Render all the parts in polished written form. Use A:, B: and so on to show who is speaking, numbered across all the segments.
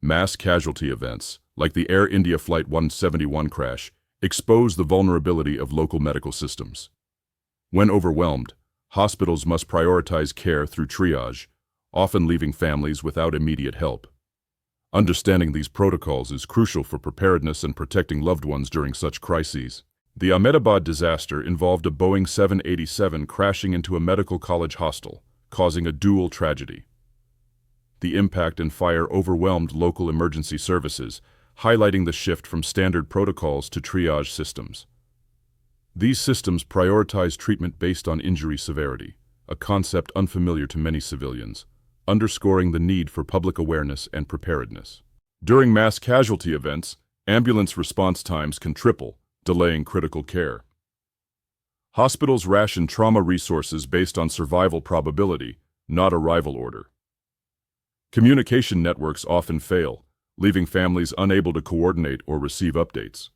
A: Mass casualty events, like the Air India Flight 171 crash, expose the vulnerability of local medical systems. When overwhelmed, hospitals must prioritize care through triage, often leaving families without immediate help. Understanding these protocols is crucial for preparedness and protecting loved ones during such crises. The Ahmedabad disaster involved a Boeing 787 crashing into a medical college hostel, causing a dual tragedy. The impact and fire overwhelmed local emergency services, highlighting the shift from standard protocols to triage systems. These systems prioritize treatment based on injury severity, a concept unfamiliar to many civilians, underscoring the need for public awareness and preparedness. During mass casualty events, ambulance response times can triple, delaying critical care. Hospitals ration trauma resources based on survival probability, not arrival order. Communication networks often fail, leaving families unable to coordinate or receive updates.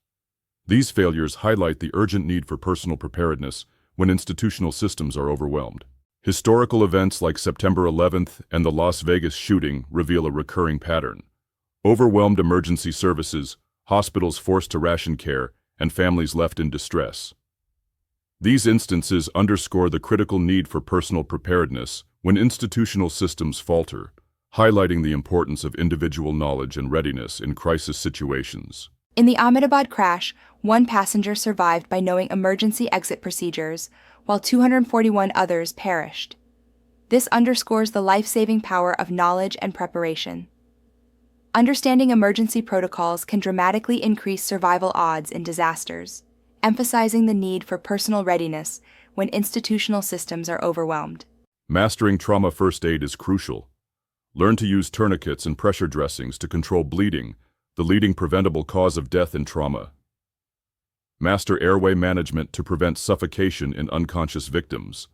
A: These failures highlight the urgent need for personal preparedness when institutional systems are overwhelmed. Historical events like September 11th and the Las Vegas shooting reveal a recurring pattern. Overwhelmed emergency services, hospitals forced to ration care, and families left in distress. These instances underscore the critical need for personal preparedness when institutional systems falter, highlighting the importance of individual knowledge and readiness in crisis situations.
B: In the Ahmedabad crash, one passenger survived by knowing emergency exit procedures, while 241 others perished. This underscores the life-saving power of knowledge and preparation. Understanding emergency protocols can dramatically increase survival odds in disasters, emphasizing the need for personal readiness when institutional systems are overwhelmed.
A: Mastering trauma first aid is crucial. Learn to use tourniquets and pressure dressings to control bleeding, the leading preventable cause of death in trauma. Master airway management to prevent suffocation in unconscious victims.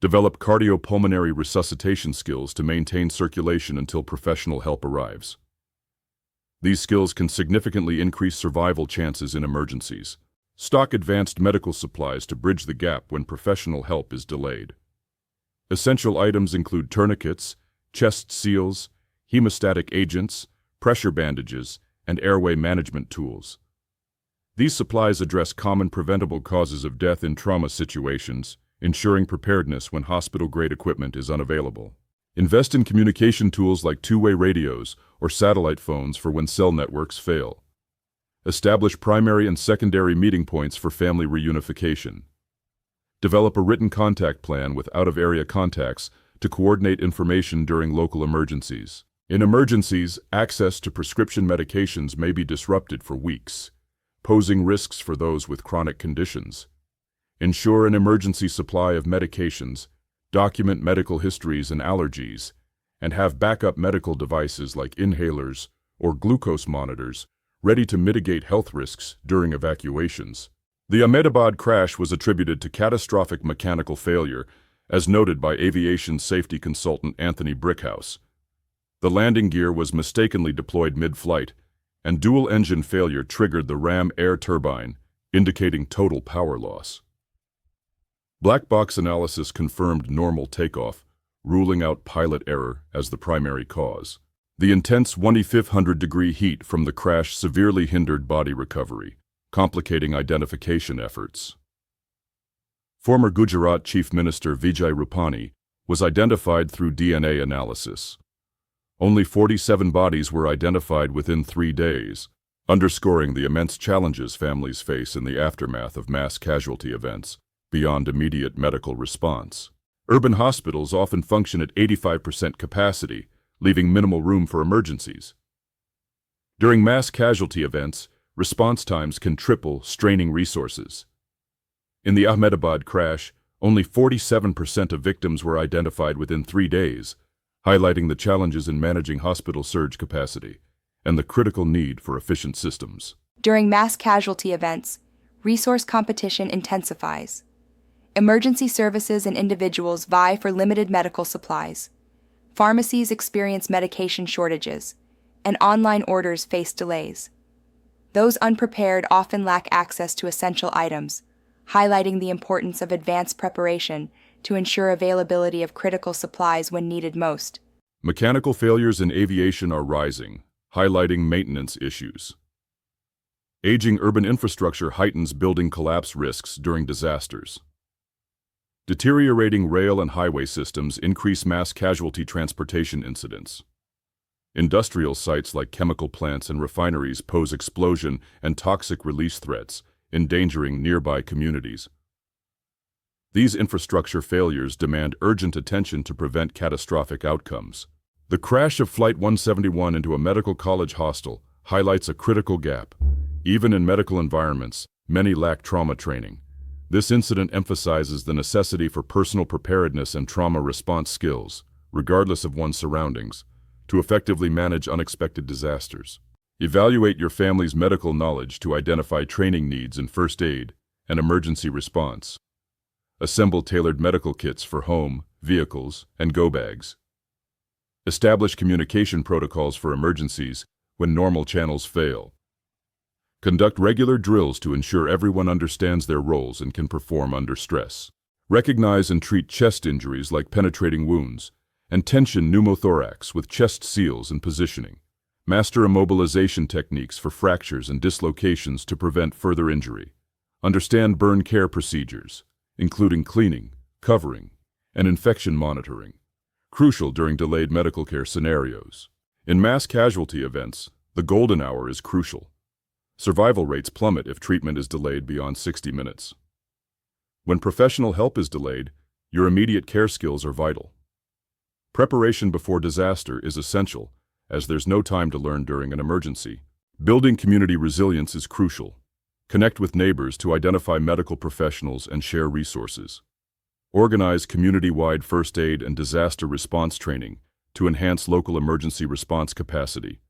A: Develop cardiopulmonary resuscitation skills to maintain circulation until professional help arrives. These skills can significantly increase survival chances in emergencies. Stock advanced medical supplies to bridge the gap when professional help is delayed. Essential items include tourniquets, chest seals, hemostatic agents, pressure bandages, and airway management tools. These supplies address common preventable causes of death in trauma situations, ensuring preparedness when hospital-grade equipment is unavailable. Invest in communication tools like two-way radios or satellite phones for when cell networks fail. Establish primary and secondary meeting points for family reunification. Develop a written contact plan with out-of-area contacts to coordinate information during local emergencies. In emergencies, access to prescription medications may be disrupted for weeks, posing risks for those with chronic conditions. Ensure an emergency supply of medications, document medical histories and allergies, and have backup medical devices like inhalers or glucose monitors ready to mitigate health risks during evacuations. The Ahmedabad crash was attributed to catastrophic mechanical failure, as noted by aviation safety consultant Anthony Brickhouse. The landing gear was mistakenly deployed mid-flight, and dual-engine failure triggered the ram air turbine, indicating total power loss. Black box analysis confirmed normal takeoff, ruling out pilot error as the primary cause. The intense 1,500-degree heat from the crash severely hindered body recovery, complicating identification efforts. Former Gujarat Chief Minister Vijay Rupani was identified through DNA analysis. Only 47 bodies were identified within 3 days, underscoring the immense challenges families face in the aftermath of mass casualty events, beyond immediate medical response. Urban hospitals often function at 85% capacity, leaving minimal room for emergencies. During mass casualty events, response times can triple, straining resources. In the Ahmedabad crash, only 47% of victims were identified within 3 days, highlighting the challenges in managing hospital surge capacity and the critical need for efficient systems.
B: During mass casualty events, resource competition intensifies. Emergency services and individuals vie for limited medical supplies. Pharmacies experience medication shortages, and online orders face delays. Those unprepared often lack access to essential items, highlighting the importance of advanced preparation to ensure availability of critical supplies when needed most.
A: Mechanical failures in aviation are rising, highlighting maintenance issues. Aging urban infrastructure heightens building collapse risks during disasters. Deteriorating rail and highway systems increase mass casualty transportation incidents. Industrial sites like chemical plants and refineries pose explosion and toxic release threats, endangering nearby communities. These infrastructure failures demand urgent attention to prevent catastrophic outcomes. The crash of Flight 171 into a medical college hostel highlights a critical gap. Even in medical environments, many lack trauma training. This incident emphasizes the necessity for personal preparedness and trauma response skills, regardless of one's surroundings, to effectively manage unexpected disasters. Evaluate your family's medical knowledge to identify training needs in first aid and emergency response. Assemble tailored medical kits for home, vehicles, and go bags. Establish communication protocols for emergencies when normal channels fail. Conduct regular drills to ensure everyone understands their roles and can perform under stress. Recognize and treat chest injuries like penetrating wounds, and tension pneumothorax with chest seals and positioning. Master immobilization techniques for fractures and dislocations to prevent further injury. Understand burn care procedures, including cleaning, covering, and infection monitoring, crucial during delayed medical care scenarios. In mass casualty events, the golden hour is crucial. Survival rates plummet if treatment is delayed beyond 60 minutes. When professional help is delayed, your immediate care skills are vital. Preparation before disaster is essential, as there's no time to learn during an emergency. Building community resilience is crucial. Connect with neighbors to identify medical professionals and share resources. Organize community-wide first aid and disaster response training to enhance local emergency response capacity.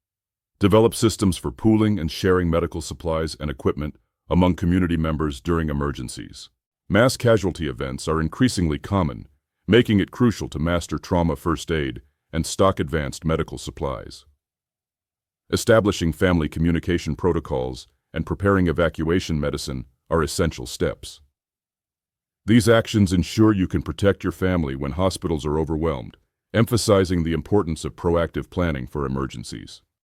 A: Develop systems for pooling and sharing medical supplies and equipment among community members during emergencies. Mass casualty events are increasingly common, making it crucial to master trauma first aid and stock advanced medical supplies. Establishing family communication protocols and preparing evacuation medicine are essential steps. These actions ensure you can protect your family when hospitals are overwhelmed, emphasizing the importance of proactive planning for emergencies.